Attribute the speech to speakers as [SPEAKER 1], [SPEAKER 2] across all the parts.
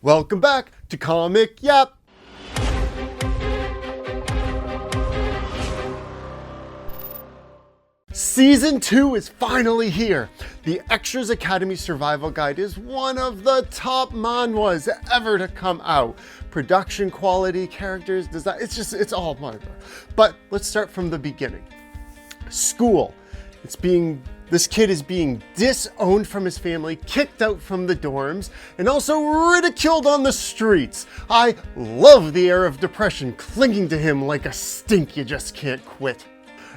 [SPEAKER 1] Welcome back to Comic Yap! Season 2 is finally here. The Extras Academy Survival Guide is one of the top manhwas ever to come out. Production quality, characters, design, it's all manhwa. But let's start from the beginning. School. This kid is being disowned from his family, kicked out from the dorms, and also ridiculed on the streets. I love the air of depression clinging to him like a stink you just can't quit.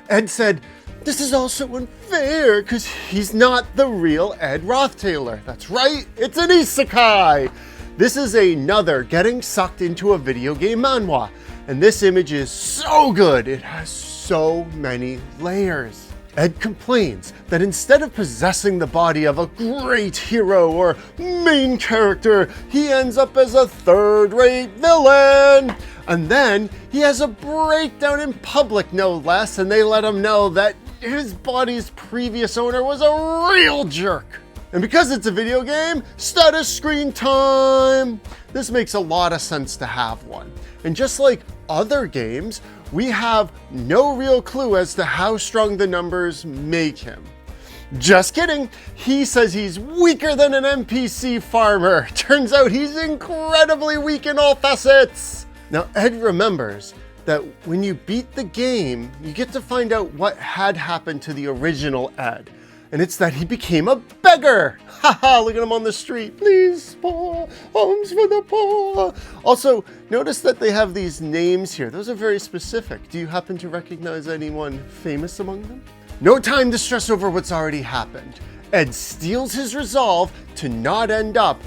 [SPEAKER 1] Ed said, "This is all so unfair because he's not the real Ed Rothtailor." That's right, it's an isekai. This is another getting sucked into a video game manhwa, and this image is so good. It has so many layers. Ed complains that instead of possessing the body of a great hero or main character, he ends up as a third-rate villain. And then he has a breakdown in public, no less, and they let him know that his body's previous owner was a real jerk. And because it's a video game, status screen time! This makes a lot of sense to have one. And just like other games, we have no real clue as to how strong the numbers make him. Just kidding, he says he's weaker than an NPC farmer. Turns out he's incredibly weak in all facets. Now Ed remembers that when you beat the game, you get to find out what had happened to the original Ed. And it's that he became a beggar. Haha, look at him on the street. Please, poor, homes for the poor. Also, notice that they have these names here. Those are very specific. Do you happen to recognize anyone famous among them? No time to stress over what's already happened. Ed steals his resolve to not end up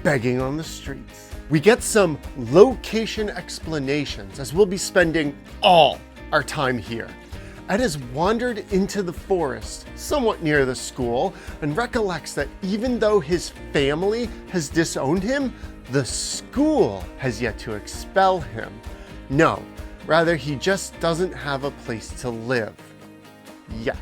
[SPEAKER 1] begging on the streets. We get some location explanations as we'll be spending all our time here. Ed has wandered into the forest, somewhat near the school, and recollects that even though his family has disowned him, the school has yet to expel him. No, rather he just doesn't have a place to live. Yet.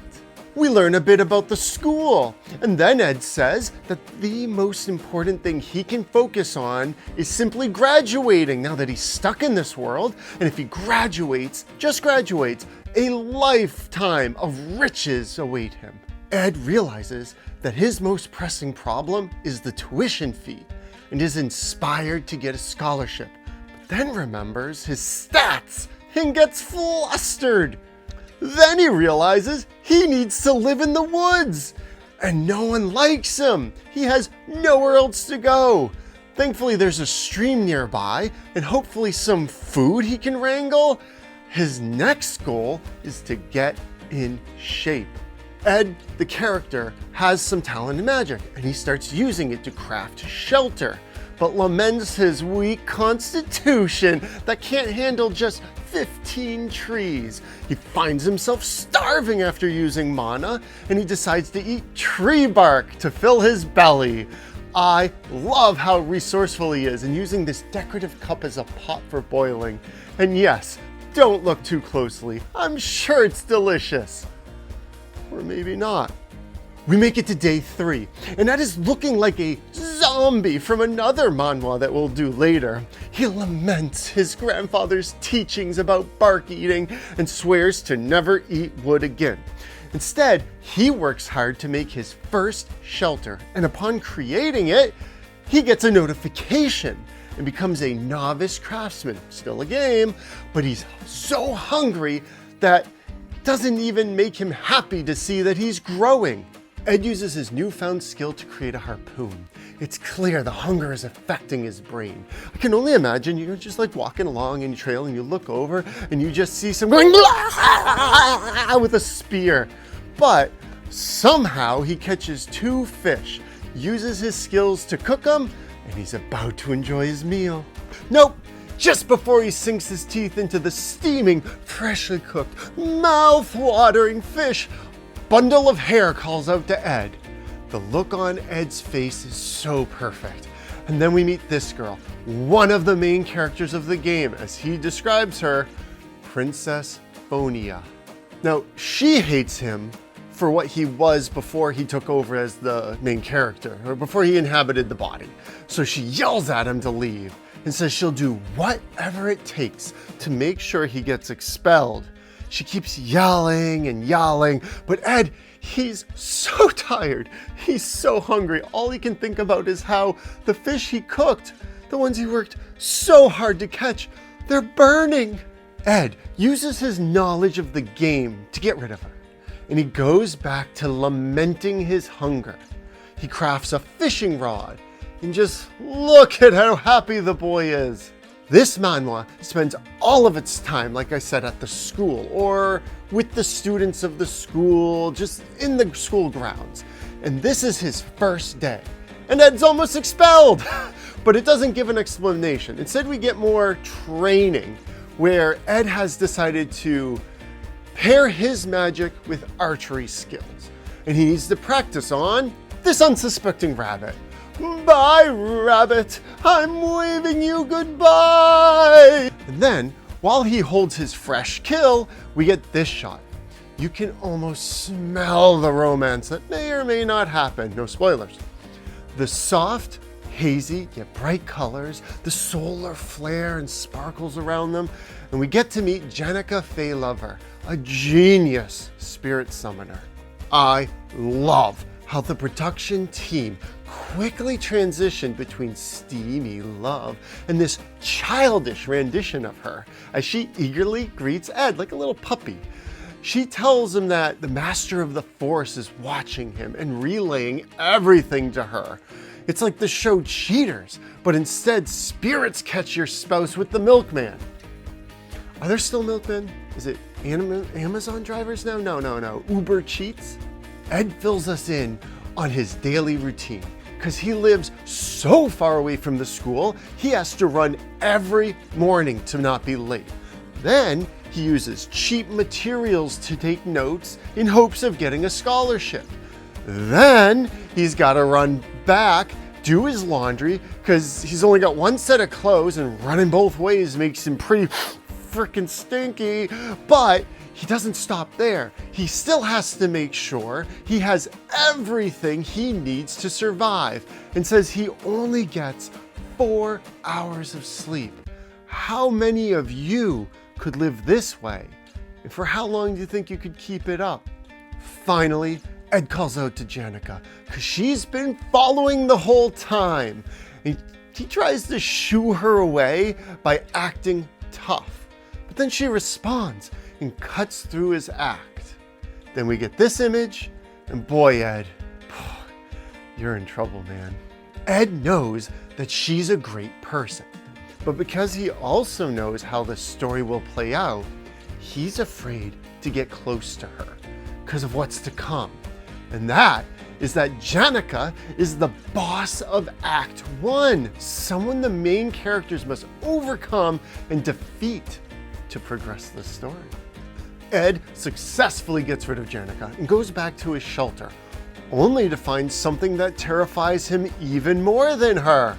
[SPEAKER 1] We learn a bit about the school, and then Ed says that the most important thing he can focus on is simply graduating now that he's stuck in this world, and if he graduates, just graduates, a lifetime of riches await him. Ed realizes that his most pressing problem is the tuition fee and is inspired to get a scholarship, but then remembers his stats and gets flustered. Then he realizes he needs to live in the woods and no one likes him. He has nowhere else to go. Thankfully, there's a stream nearby and hopefully some food he can wrangle. His next goal is to get in shape. Ed, the character, has some talent in magic and he starts using it to craft shelter, but laments his weak constitution that can't handle just 15 trees. He finds himself starving after using mana and he decides to eat tree bark to fill his belly. I love how resourceful he is in using this decorative cup as a pot for boiling. And yes, don't look too closely. I'm sure it's delicious. Or maybe not. We make it to day 3, and Ed is looking like a zombie from another manhwa that we'll do later. He laments his grandfather's teachings about bark eating and swears to never eat wood again. Instead, he works hard to make his first shelter, and upon creating it, he gets a notification and becomes a novice craftsman. Still a game, but he's so hungry that it doesn't even make him happy to see that he's growing. Ed uses his newfound skill to create a harpoon. It's clear the hunger is affecting his brain. I can only imagine you're just like walking along in a trail and you look over and you just see someone going with a spear. But somehow he catches 2 fish, uses his skills to cook them, and he's about to enjoy his meal. Nope, just before he sinks his teeth into the steaming, freshly cooked, mouth-watering fish, bundle of hair calls out to Ed. The look on Ed's face is so perfect. And then we meet this girl, one of the main characters of the game, as he describes her, Princess Phonia. Now, she hates him for what he was before he took over as the main character, or before he inhabited the body. So she yells at him to leave and says she'll do whatever it takes to make sure he gets expelled. She keeps yelling and yelling, but Ed, he's so tired. He's so hungry. All he can think about is how the fish he cooked, the ones he worked so hard to catch, they're burning. Ed uses his knowledge of the game to get rid of her, and he goes back to lamenting his hunger. He crafts a fishing rod, and just look at how happy the boy is. This manhwa spends all of its time, like I said, at the school or with the students of the school, just in the school grounds. And this is his first day. And Ed's almost expelled, but it doesn't give an explanation. Instead, we get more training where Ed has decided to pair his magic with archery skills. And he needs to practice on this unsuspecting rabbit. Bye, rabbit, I'm waving you goodbye. And then, while he holds his fresh kill, we get this shot. You can almost smell the romance that may or may not happen. No spoilers. The soft, hazy, yet bright colors, the solar flare and sparkles around them, and we get to meet Jenica Fey Lover, a genius spirit summoner. I love how the production team quickly transitioned between steamy love and this childish rendition of her as she eagerly greets Ed like a little puppy. She tells him that the master of the force is watching him and relaying everything to her. It's like the show Cheaters, but instead spirits catch your spouse with the milkman. Are there still milkmen? Is it Amazon drivers now? No. Uber Cheats? Ed fills us in on his daily routine because he lives so far away from the school, he has to run every morning to not be late. Then he uses cheap materials to take notes in hopes of getting a scholarship. Then he's got to run back, do his laundry, because he's only got one set of clothes and running both ways makes him pretty freaking stinky. But he doesn't stop there. He still has to make sure he has everything he needs to survive and says he only gets 4 hours of sleep. How many of you could live this way? And for how long do you think you could keep it up? Finally, Ed calls out to Jenica because she's been following the whole time. And he tries to shoo her away by acting tough. But then she responds and cuts through his act. Then we get this image, and boy, Ed, you're in trouble, man. Ed knows that she's a great person, but because he also knows how the story will play out, he's afraid to get close to her because of what's to come. And that is that Jenica is the boss of Act 1, someone the main characters must overcome and defeat to progress the story. Ed successfully gets rid of Jenica and goes back to his shelter, only to find something that terrifies him even more than her.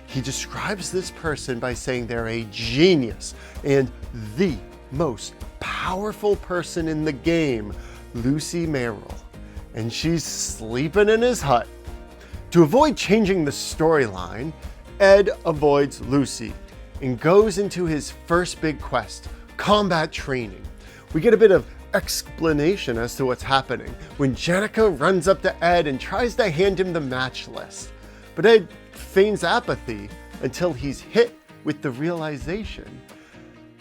[SPEAKER 1] He describes this person by saying they're a genius and the most powerful person in the game, Lucy Merrill, and she's sleeping in his hut. To avoid changing the storyline, Ed avoids Lucy and goes into his first big quest, combat training. We get a bit of explanation as to what's happening when Jenica runs up to Ed and tries to hand him the match list. But Ed feigns apathy until he's hit with the realization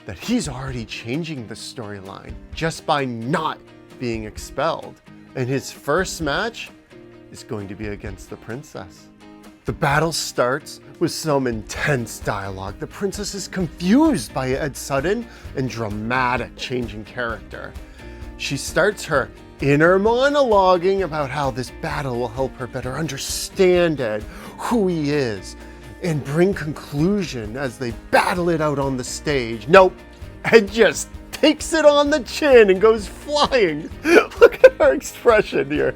[SPEAKER 1] that he's already changing the storyline just by not being expelled. And his first match is going to be against the princess. The battle starts with some intense dialogue. The princess is confused by Ed's sudden and dramatic change in character. She starts her inner monologuing about how this battle will help her better understand Ed, who he is, and bring conclusion as they battle it out on the stage. Nope, Ed just takes it on the chin and goes flying. Look at her expression here.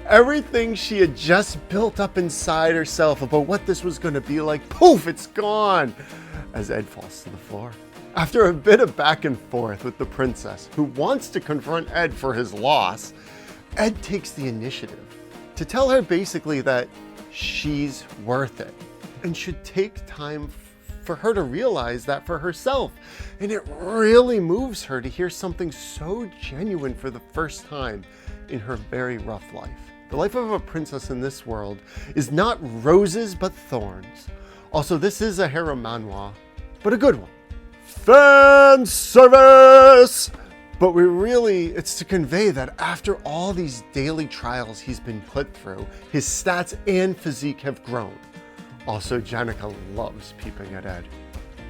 [SPEAKER 1] Everything she had just built up inside herself about what this was going to be like, poof, it's gone as Ed falls to the floor. After a bit of back and forth with the princess, who wants to confront Ed for his loss, Ed takes the initiative to tell her basically that she's worth it and should take time for her to realize that for herself. And it really moves her to hear something so genuine for the first time in her very rough life. The life of a princess in this world is not roses but thorns. Also, this is a harem manhwa, but a good one. Fan service! But it's to convey that after all these daily trials he's been put through, his stats and physique have grown. Also, Janica loves peeping at Ed.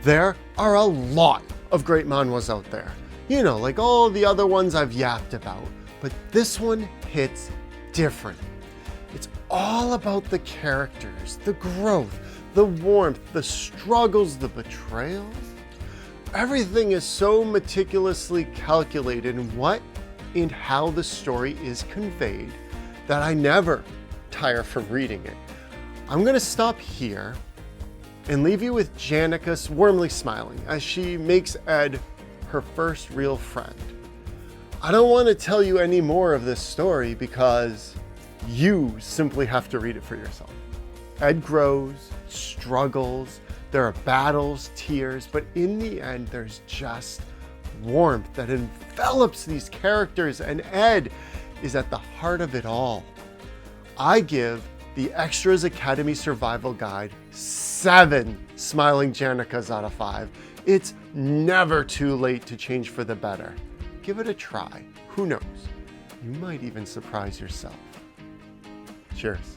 [SPEAKER 1] There are a lot of great manhwas out there. You know, like all the other ones I've yapped about. But this one hits different. It's all about the characters, the growth, the warmth, the struggles, the betrayals. Everything is so meticulously calculated in what and how the story is conveyed that I never tire from reading it. I'm going to stop here and leave you with Janica warmly smiling as she makes Ed her first real friend. I don't want to tell you any more of this story because you simply have to read it for yourself. Ed grows, struggles, there are battles, tears, but in the end, there's just warmth that envelops these characters, and Ed is at the heart of it all. I give the Extras Academy Survival Guide 7 smiling Janicas out of 5. It's never too late to change for the better. Give it a try. Who knows? You might even surprise yourself. Cheers.